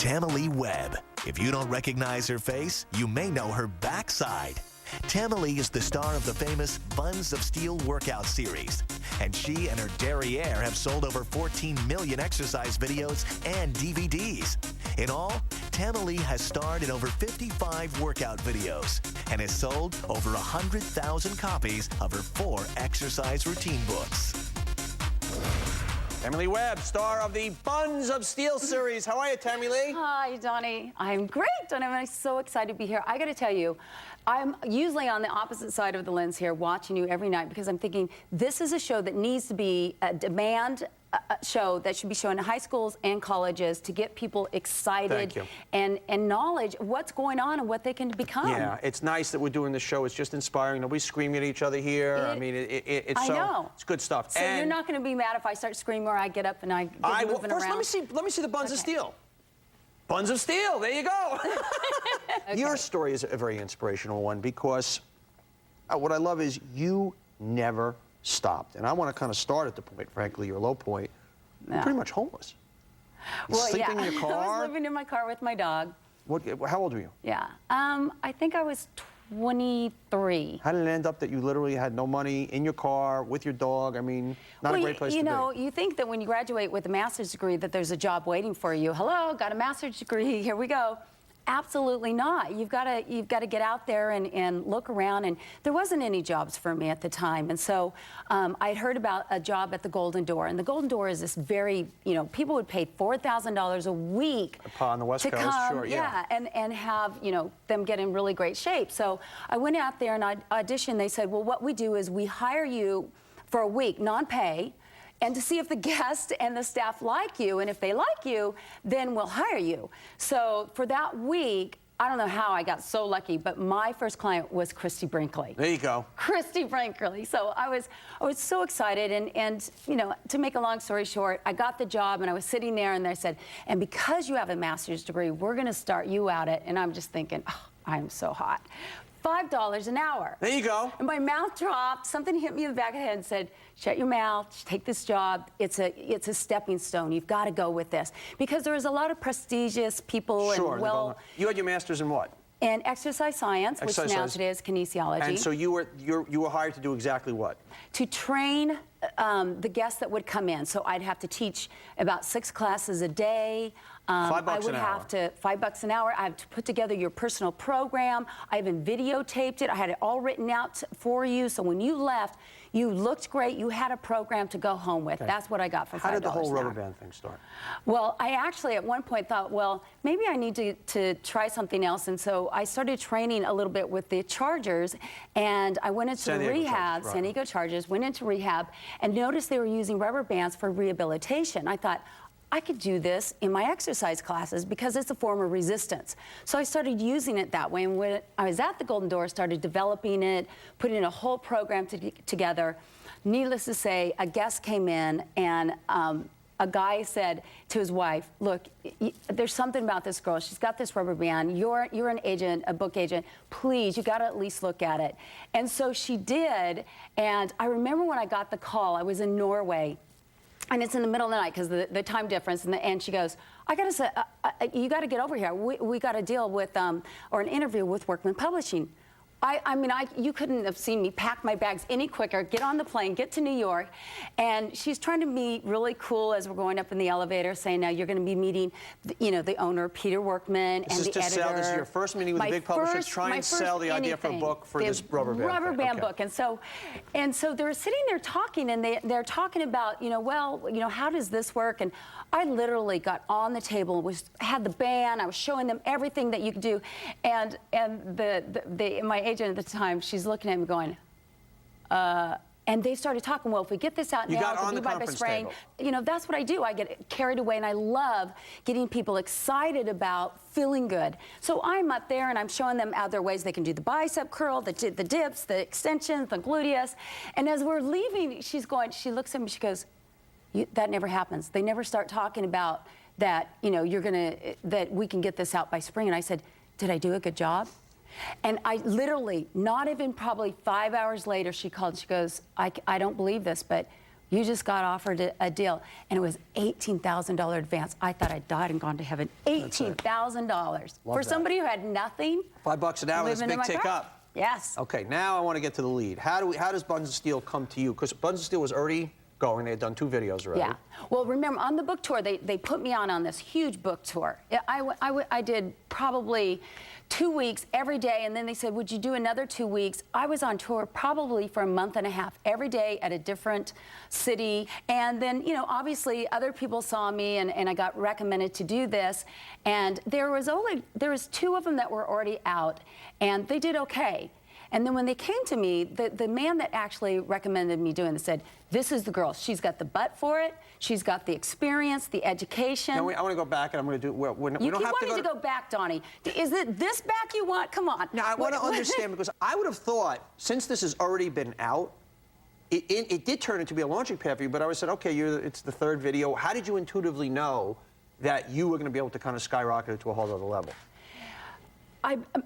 Tamilee Webb. If you don't recognize her face, you may know her backside. Tamilee is the star of the famous Buns of Steel workout series, and she and her derriere have sold over 14 million exercise videos and DVDs. In all, Tamilee has starred in over 55 workout videos and has sold over 100,000 copies of her 4 exercise routine books. Tamilee Webb, star of the Buns of Steel series. How are you, Tamilee? Hi, Donnie. I'm great, Donnie. I'm so excited to be here. I got to tell you, I'm usually on the opposite side of the lens here, watching you every night, because I'm thinking this is a show that needs to be a demand show that should be shown in high schools and colleges to get people excited and knowledge of what's going on and what they can become. Yeah, it's nice that we're doing this show. It's just inspiring. Nobody's screaming at each other here. I mean, it's good stuff. So and you're not going to be mad if I start screaming or I get up and I get moving around? First, let me see the Buns of Steel. Buns of Steel, there you go. Okay. Your story is a very inspirational one because what I love is you never stopped. And I want to kind of start at the point, frankly, your low point. You're pretty much homeless. Sleeping in your car? I was living in my car with my dog. How old were you? Yeah. I think I was 23. How did it end up that you literally had no money in your car with your dog? I mean, not a great place to be. You know, you think that when you graduate with a master's degree that there's a job waiting for you. Hello, got a master's degree, here we go. Absolutely not. You've got to get out there and look around, and there wasn't any jobs for me at the time. And so I'd heard about a job at the Golden Door, and the Golden Door is this very, you know, people would pay $4,000 a week on the West Coast, sure, yeah, and have, you know, them get in really great shape. So I went out there and I auditioned. They said, well, what we do is we hire you for a week, non-pay, and to see if the guests and the staff like you, and if they like you, then we'll hire you. So for that week, I don't know how I got so lucky, but my first client was Christy Brinkley. There you go. Christy Brinkley. So I was so excited, and you know, to make a long story short, I got the job, and I was sitting there, and they said, and because you have a master's degree, we're going to start you out at, and I'm just thinking, oh, I'm so hot. $5 an hour. There you go. And my mouth dropped. Something hit me in the back of the head and said, shut your mouth, take this job. It's a stepping stone. You've got to go with this. Because there was a lot of prestigious people. Sure. And well, you had your master's in what? In exercise science, which now today is kinesiology. And so you were hired to do exactly what? To train the guests that would come in. So I'd have to teach about 6 classes a day. $5 an hour. $5 an hour. I have to put together your personal program. I even videotaped it. I had it all written out for you. So when you left, you looked great. You had a program to go home with. Okay. That's what I got for $5 an hour. How did the whole rubber band thing start? Well, I actually at one point thought, well, maybe I need to try something else. And so I started training a little bit with the Chargers. And I went into rehab, San Diego Chargers, went into rehab, and noticed they were using rubber bands for rehabilitation. I thought, I could do this in my exercise classes because it's a form of resistance. So I started using it that way. And when I was at the Golden Door, started developing it, putting a whole program together. Needless to say, a guest came in and a guy said to his wife, look, there's something about this girl. She's got this rubber band. You're an agent, a book agent. Please, you got to at least look at it. And so she did. And I remember when I got the call, I was in Norway. And it's in the middle of the night because the time difference, and she goes, I gotta say, you gotta get over here. We got a deal with, or an interview with Workman Publishing. I mean, you couldn't have seen me pack my bags any quicker, get on the plane, get to New York, and she's trying to be really cool as we're going up in the elevator, saying, now you're going to be meeting, the owner, Peter Workman, and the editor. This is your first meeting with a big publisher, try and sell the idea for a book for this rubber band. Rubber band book, and so they're sitting there talking, and they're talking about, how does this work? And I literally got on the table, had the band, I was showing them everything that you could do, and my agent at the time, she's looking at me going, and they started talking, well, if we get this out now, you got on the conference table. That's what I do. I get carried away, and I love getting people excited about feeling good. So I'm up there, and I'm showing them other ways they can do the bicep curl, the dips, the extensions, the gluteus. And as we're leaving, she looks at me, she goes, that never happens. They never start talking about that, that we can get this out by spring. And I said, did I do a good job? And I literally, not even probably 5 hours later, she called. She goes, I don't believe this, but you just got offered a deal. And it was $18,000 advance. I thought I'd died and gone to heaven. $18,000 for somebody who had nothing. $5 an hour is a big tick up. Yes. Okay, now I want to get to the lead. How does Buns of Steel come to you? Because Buns of Steel was already going. They had done 2 videos already. Yeah. Well, remember, on the book tour, they put me on this huge book tour. I did probably 2 weeks every day, and then they said, would you do another 2 weeks? I was on tour probably for a month and a half, every day at a different city. And then, you know, obviously other people saw me, and I got recommended to do this. And there was 2 of them that were already out, and they did okay. And then when they came to me, the man that actually recommended me doing this said, this is the girl. She's got the butt for it. She's got the experience, the education. Now, I want to go back, and I'm going to do. We you don't keep have wanting to go back, Donnie. Is it this back you want? Come on. Now, I want to understand, because I would have thought, since this has already been out, it did turn into be a launching pad for you. But I said, okay, it's the 3rd video. How did you intuitively know that you were going to be able to kind of skyrocket it to a whole other level?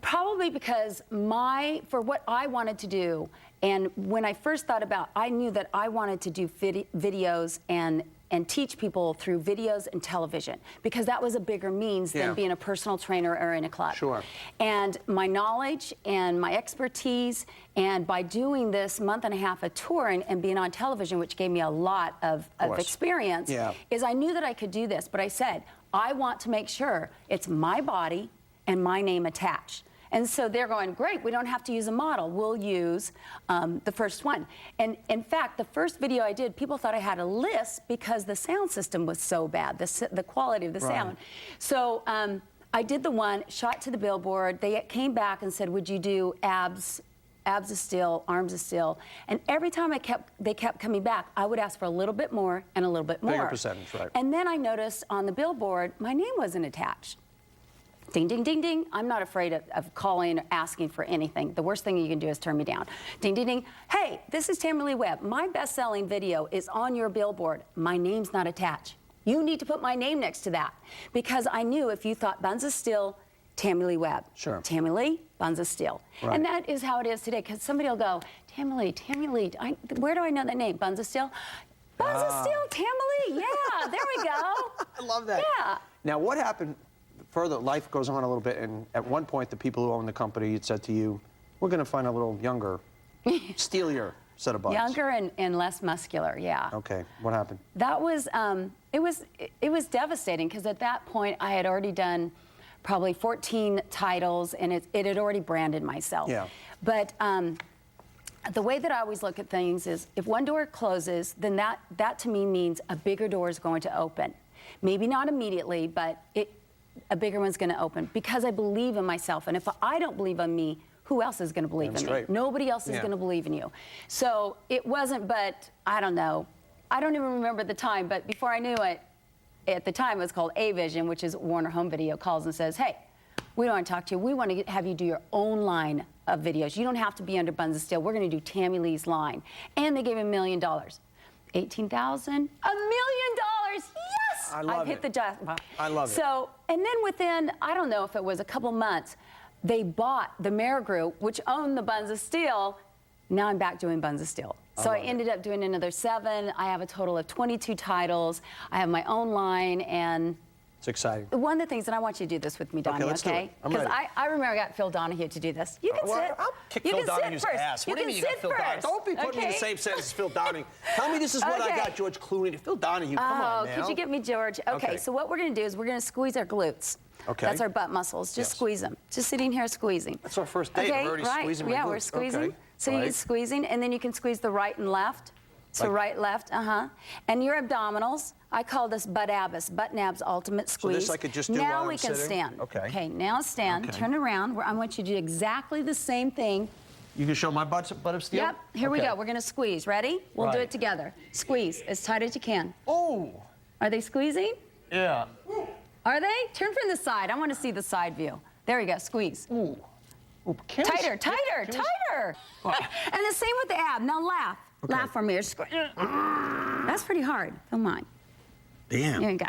Probably because for what I wanted to do, and when I first thought about, I knew that I wanted to do videos and teach people through videos and television, because that was a bigger means than being a personal trainer or in a club. Sure. And my knowledge and my expertise, and by doing this month and a half of touring and being on television, which gave me a lot of experience, is I knew that I could do this. But I said, I want to make sure it's my body and my name attached. And so they're going, great, we don't have to use a model. We'll use the first one. And in fact, the first video I did, people thought I had a lisp because the sound system was so bad, the quality of the sound. So I did the one, shot to the Billboard. They came back and said, would you do abs of steel, arms of steel? And every time they kept coming back, I would ask for a little bit more and a little bit more. Bigger percentage, right. And then I noticed on the Billboard, my name wasn't attached. Ding, ding, ding, ding. I'm not afraid of calling or asking for anything. The worst thing you can do is turn me down. Ding, ding, ding. Hey, this is Tamilee Webb. My best-selling video is on your Billboard. My name's not attached. You need to put my name next to that. Because I knew if you thought Buns of Steel, Tamilee Webb. Sure. Tamilee, Buns of Steel. Right. And that is how it is today. Because somebody will go, Tamilee, where do I know that name? Buns of Steel? Buns of Steel, Tamilee. Yeah, there we go. I love that. Yeah. Now, what happened? Further, life goes on a little bit, and at one point, the people who own the company had said to you, we're going to find a little younger, steelier set of buns. Younger and less muscular, yeah. Okay, what happened? That was, it was devastating, because at that point, I had already done probably 14 titles, and it had already branded myself. Yeah. But the way that I always look at things is, if one door closes, then that to me means a bigger door is going to open. Maybe not immediately, but a bigger one's going to open, because I believe in myself. And if I don't believe in me, who else is going to believe in me? Right. Nobody else is going to believe in you. So it wasn't, but I don't know. I don't even remember the time, but before I knew it, at the time it was called A-Vision, which is Warner Home Video, calls and says, hey, we don't want to talk to you. We want to have you do your own line of videos. You don't have to be under Buns of Steel. We're going to do Tamilee's line. And they gave me $1 million. $18,000, $1 million. Yes! I love I've hit the jackpot. I love it. So, and then within, I don't know if it was a couple months, they bought the Mayer Group, which owned the Buns of Steel. Now I'm back doing Buns of Steel. So I ended up doing another 7. I have a total of 22 titles. I have my own line, and it's exciting. one of the things, and I want you to do this with me, Donnie, okay? Because I remember I got Phil Donahue to do this. You can sit. I'll kick you Phil can Donahue's sit first. ass. You What do you can mean you got sit Phil Donahue? first. Don't be putting me in the same sentence as Phil Donahue. Tell me this is what I got George Clooney. Phil Donahue, come on now. Could you get me George? Okay, so what we're going to do is we're going to squeeze our glutes. Okay. That's our butt muscles. Just squeeze them. Just sitting here squeezing. That's our first date. Okay, We're already squeezing my Yeah, glutes. we're squeezing. Okay. So you're squeezing, and then you can squeeze the right and left. So right, left, And your abdominals, I call this butt abs, butt and abs ultimate squeeze. So this I could just do now while we I'm can sitting? stand. Okay. Now stand, turn around. I want you to do exactly the same thing. You can show my butt of steel? Yep, here we go. We're gonna squeeze. Ready? We'll do it together. Squeeze as tight as you can. Oh. Are they squeezing? Yeah. Are they? Turn from the side. I want to see the side view. There we go, squeeze. Ooh. Tighter. And the same with the ab. Now laugh. Okay. Laugh for me. That's pretty hard. Feel mine. Damn. Here you go.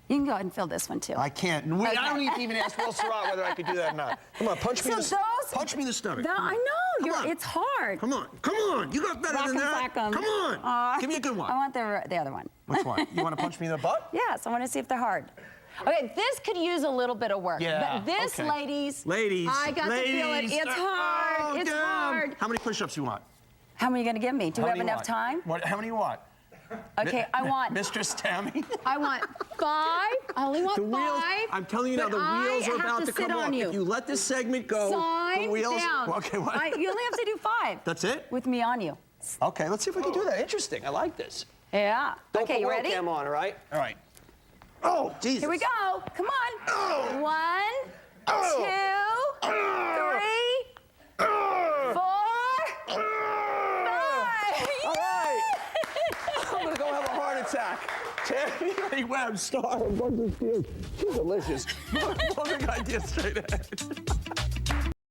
You can go ahead and fill this one too. I can't. I don't even ask Will Surratt whether I could do that or not. Come on, punch me in the stomach. I know. It's hard. Come on. You got better than that. Come on. Give me a good one. I want the other one. Which one? You want to punch me in the butt? Yes, I want to see if they're hard. Okay, this could use a little bit of work. Yeah. But this, okay. ladies, I got to feel it. It's hard. It's hard. How many push-ups you want? How many are you going to give me? Do we have enough time? How many you want? Okay, I want... Mistress Tammy? I want 5. I only want 5. I'm telling you now, the wheels are about to come off. If you let this segment go, Slide the wheels... down. Okay, what? You only have to do 5. That's it? With me on you. Okay, let's see if we can do that. Interesting. I like this. Yeah. Don't okay, put you ready? webcam on, all right? All right. Oh, Jesus. Here we go. Come on. Oh. 1, 2, 3, 4, 5. All right. I'm going to go have a heart attack. Tamilee Webb, star of Buns of Steel. She's delicious. Moving ideas straight ahead.